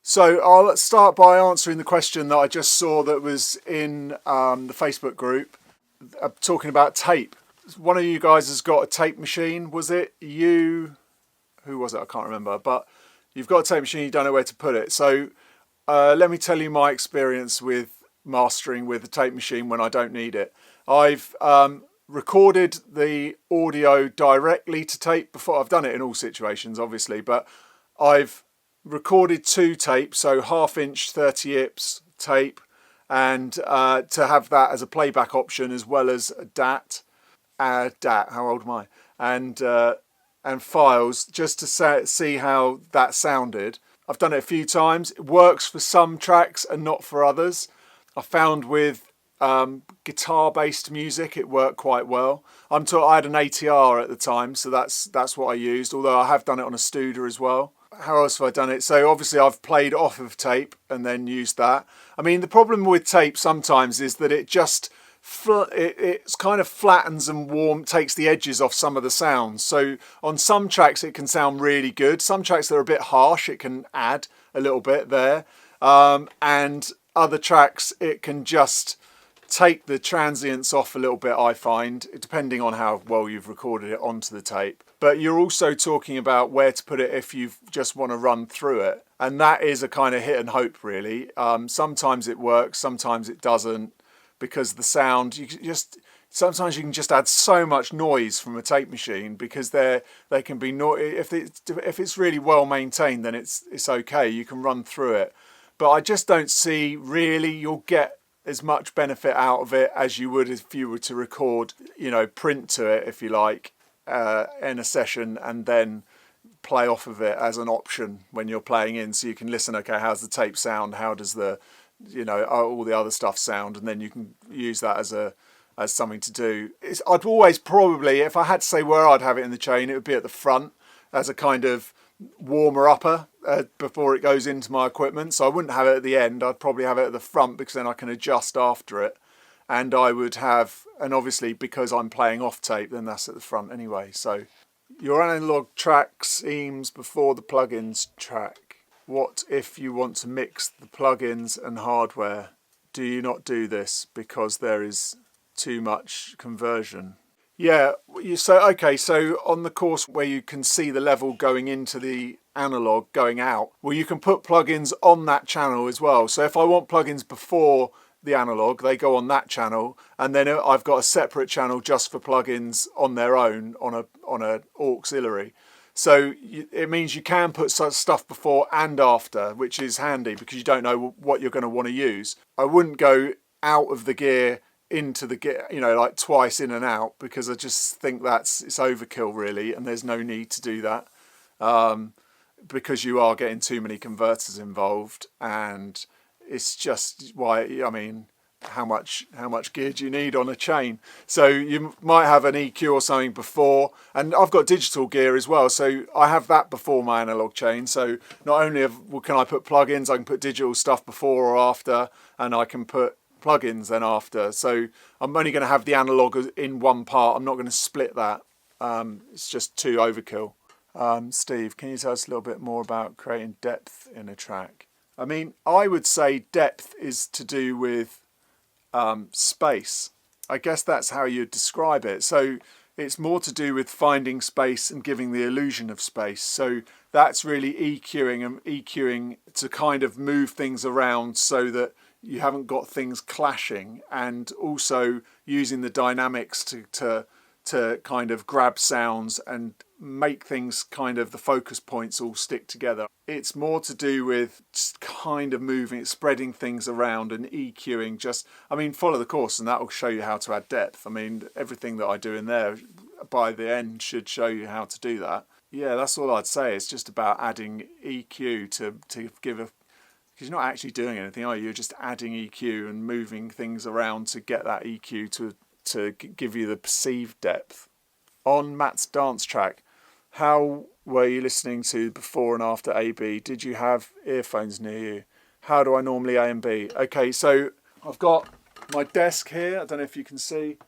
So I'll start by answering the question that I just saw that was in the Facebook group talking about tape. One of you guys has got a tape machine. Was it you? Who was it? I can't remember. But you've got a tape machine, you don't know where to put it. So let me tell you my experience with mastering with a tape machine when I don't need it. I've recorded the audio directly to tape before. I've done it in all situations, obviously, but I've recorded 2 tapes, so 1/2 inch 30 IPS tape, and to have that as a playback option as well as a DAT. How old am I? And files just to see how that sounded. I've done it a few times. It works for some tracks and not for others. I found with guitar-based music it worked quite well. I had an ATR at the time, so that's what I used. Although I have done it on a Studer as well. How else have I done it? So obviously I've played off of tape and then used that. I mean, the problem with tape sometimes is that it just it's kind of flattens and takes the edges off some of the sounds. So on some tracks it can sound really good. Some tracks that are a bit harsh, it can add a little bit there. And other tracks it can just take the transients off a little bit, I find, depending on how well you've recorded it onto the tape. But you're also talking about where to put it if you just want to run through it. And that is a kind of hit and hope, really. Sometimes it works, sometimes it doesn't. Because the sound, sometimes you can just add so much noise from a tape machine because they can be if it's really well maintained, then it's okay. You can run through it, but I just don't see really you'll get as much benefit out of it as you would if you were to record, print to it if you like, in a session and then play off of it as an option when you're playing in, so you can listen. Okay, how's the tape sound? How does the all the other stuff sound, and then you can use that as something to do. I'd always probably, if I had to say where I'd have it in the chain, it would be at the front as a kind of warmer upper before it goes into my equipment. So I wouldn't have it at the end. I'd probably have it at the front because then I can adjust after it. And I would have, and obviously because I'm playing off tape, then that's at the front anyway. So your analog track seams before the plugins track. What if you want to mix the plugins and hardware? Do you not do this because there is too much conversion? Yeah, so on the course where you can see the level going into the analog going out, well, you can put plugins on that channel as well. So if I want plugins before the analog, they go on that channel, and then I've got a separate channel just for plugins on their own on a auxiliary. So it means you can put such stuff before and after, which is handy because you don't know what you're going to want to use. I wouldn't go out of the gear into the gear, like twice in and out, because I just think it's overkill really, and there's no need to do that because you are getting too many converters involved, and it's just how much gear do you need on a chain? So you might have an EQ or something before, and I've got digital gear as well, so I have that before my analog chain. So not only can I put plugins, I can put digital stuff before or after, and I can put plugins then after. So I'm only going to have the analog in one part. I'm not going to split that. It's just too overkill. Steve, can you tell us a little bit more about creating depth in a track? I mean, I would say depth is to do with space. I guess that's how you'd describe it. So it's more to do with finding space and giving the illusion of space. So that's really EQing to kind of move things around so that you haven't got things clashing, and also using the dynamics to kind of grab sounds and make things kind of the focus points all stick together. It's more to do with just kind of moving, spreading things around and EQing. Follow the course and that will show you how to add depth. I mean, everything that I do in there by the end should show you how to do that. Yeah, that's all I'd say. It's just about adding EQ to give a... Because you're not actually doing anything, are you? You're just adding EQ and moving things around to get that EQ to give you the perceived depth. On Matt's dance track, how were you listening to before and after A/B? Did you have earphones near you? How do I normally A and B? Okay, so I've got my desk here, I don't know if you can see,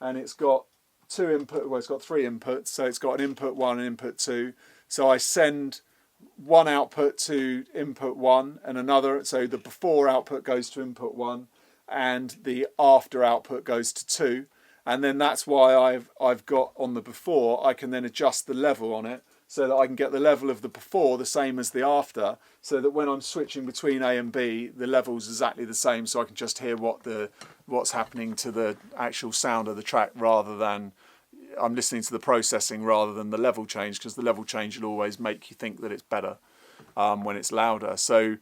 and it's got it's got 3 inputs, so it's got an input 1 and input 2. So I send one output to input 1 and another, so the before output goes to input 1 and the after output goes to 2, and then that's why I've got on the before, I can then adjust the level on it so that I can get the level of the before the same as the after, so that when I'm switching between A and B, the level's exactly the same, so I can just hear what's happening to the actual sound of the track, rather than I'm listening to the processing rather than the level change, because the level change will always make you think that it's better when it's louder. So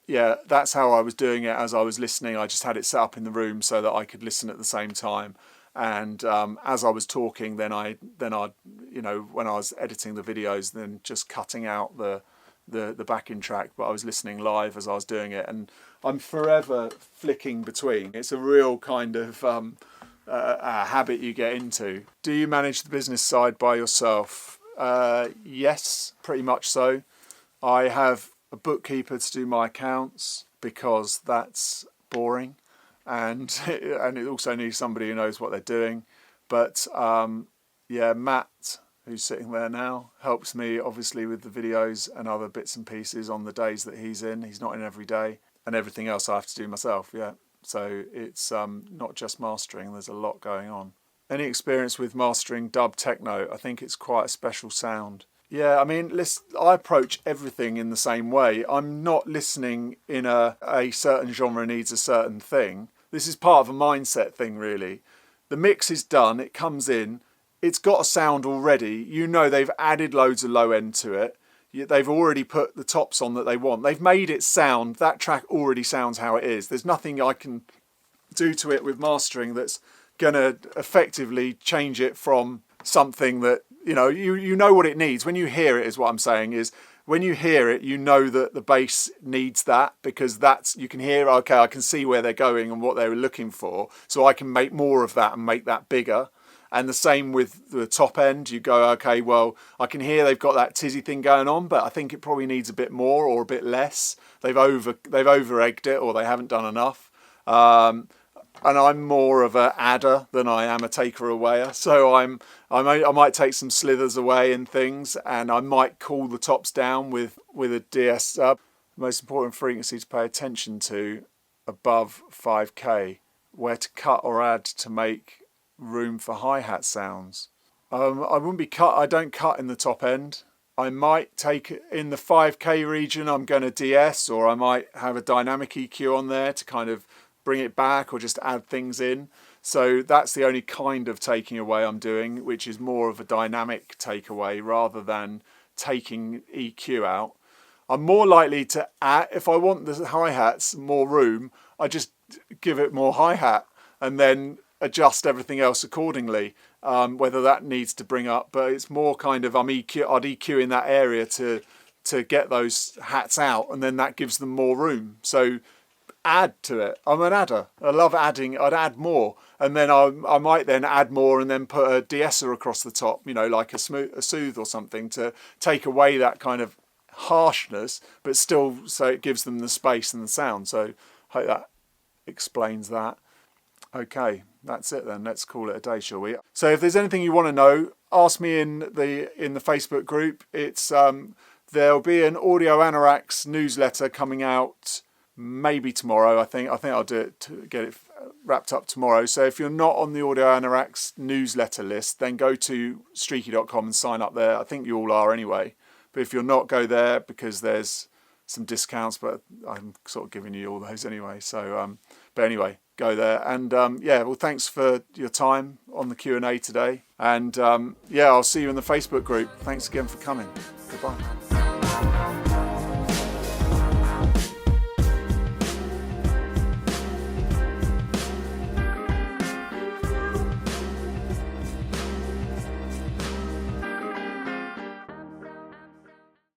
yeah, that's how I was doing it as I was listening. I just had it set up in the room so that I could listen at the same time. And as I was talking, then I you know, when I was editing the videos, then just cutting out the backing track, but I was listening live as I was doing it, and I'm forever flicking between. It's a real kind of a habit you get into. Do you manage the business side by yourself? Yes, pretty much so. I have a bookkeeper to do my accounts because that's boring, and it also needs somebody who knows what they're doing. But yeah, Matt, who's sitting there now, helps me obviously with the videos and other bits and pieces on the days that he's in. He's not in every day, and everything else I have to do myself. Yeah. So it's not just mastering, there's a lot going on. Any experience with mastering dub techno? I think it's quite a special sound. Yeah, I mean, I approach everything in the same way. I'm not listening in a certain genre needs a certain thing. This is part of a mindset thing, really. The mix is done, it comes in, it's got a sound already. You know they've added loads of low end to it. They've already put the tops on that they want. They've made it sound, that track already sounds how it is. There's nothing I can do to it with mastering that's going to effectively change it from something that, you know what it needs. When you hear it, is what I'm saying, is when you hear it, you know that the bass needs that, because you can hear, okay, I can see where they're going and what they were looking for, so I can make more of that and make that bigger. And the same with the top end. You go, okay, well, I can hear they've got that tizzy thing going on, but I think it probably needs a bit more or a bit less. They've over-egged it, or they haven't done enough. And I'm more of a adder than I am a taker-awayer. So I might take some slithers away and things, and I might cool the tops down with a DS sub. The most important frequency to pay attention to above 5K, where to cut or add to make room for hi-hat sounds. I don't cut in the top end. I might take it in the 5K region, I'm going to DS, or I might have a dynamic EQ on there to kind of bring it back or just add things in. So that's the only kind of taking away I'm doing, which is more of a dynamic takeaway rather than taking EQ out. I'm more likely to add, if I want the hi-hats more room, I just give it more hi-hat and then adjust everything else accordingly, whether that needs to bring up. But it's more kind of I'd EQ in that area to get those hats out, and then that gives them more room. So add to it. I'm an adder. I love adding. I'd add more, and then I might then add more and then put a de-esser across the top, like a soothe or something, to take away that kind of harshness, but still so it gives them the space and the sound. So I hope that explains that. Okay, that's it then. Let's call it a day, shall we? So if there's anything you want to know, ask me in the Facebook group. It's there'll be an Audio Anoraks newsletter coming out maybe tomorrow. I think I'll do it to get it wrapped up tomorrow. So if you're not on the Audio Anoraks newsletter list, then go to streaky.com and sign up there. I think you all are anyway. But if you're not, go there, because there's some discounts, but I'm sort of giving you all those anyway. So, but anyway, go there. And yeah, well, thanks for your time on the Q&A today. And yeah, I'll see you in the Facebook group. Thanks again for coming. Goodbye.